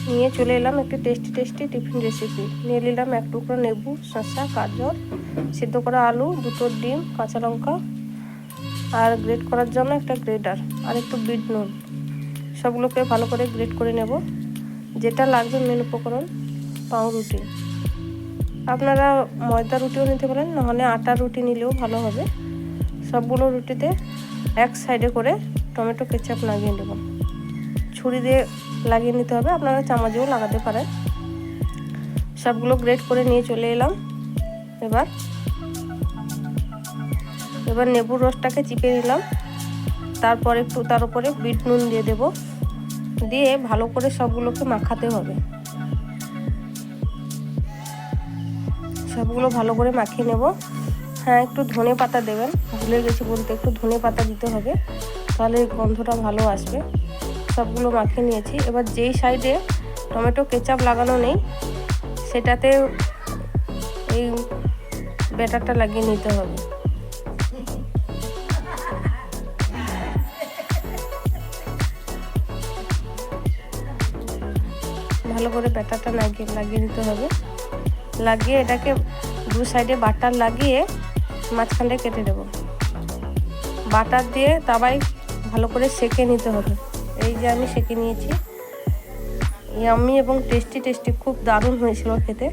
নিয়ে চলে এলাম একটি টেস্টি টিফিন রেসিপি। নিয়ে নিলাম এক টুকরো লেবু, শসা, গাজর, সিদ্ধ করা আলু, দুটো ডিম, কাঁচা লঙ্কা আর গ্রেট করার জন্য একটা গ্রেটার আর একটু বিট নুন। সবগুলোকে ভালো করে গ্রেট করে নেব। যেটা লাগবে মেন উপকরণ পাউরুটি। আপনারা ময়দা রুটিও নিতে পারেন, নাহলে আটার রুটি নিলেও ভালো হবে। সবগুলো রুটিতে এক সাইডে করে টমেটো কেচাপ লাগিয়ে নেব। ছুরি দিয়ে লাগিয়ে নিতে হবে, আপনারা চামচেও লাগাতে পারেন। সবগুলো গ্রেট করে নিয়ে চলে এলাম। এবার লেবুর রসটাকে চিপে নিলাম। তারপর একটু তার উপরে বিট নুন দিয়ে দেব, দিয়ে ভালো করে সবগুলোকে মাখাতে হবে। সবগুলো ভালো করে মাখিয়ে নেব। হ্যাঁ, একটু ধনে পাতা দেবেন, ভুলে গেছি বলতে, একটু ধনে পাতা দিতে হবে, তাহলে গন্ধটা ভালো আসবে। সবগুলো মাখিয়ে নিয়েছি। এবার যেই সাইডে টমেটো কেচাপ লাগানো নেই সেটাতে এই ব্যাটারটা লাগিয়ে নিতে হবে। ভালো করে ব্যাটারটা লাগিয়ে নিতে হবে। লাগিয়ে এটাকে দু সাইডে বাটার লাগিয়ে মাঝখানটা কেটে দেব। বাটার দিয়ে তাওয়ায় ভালো করে সেঁকে নিতে হবে। এই যে আমি সেঁকে নিয়েছি। ইয়াম্মি এবং টেস্টি খুব দারুণ হয়েছিল খেতে।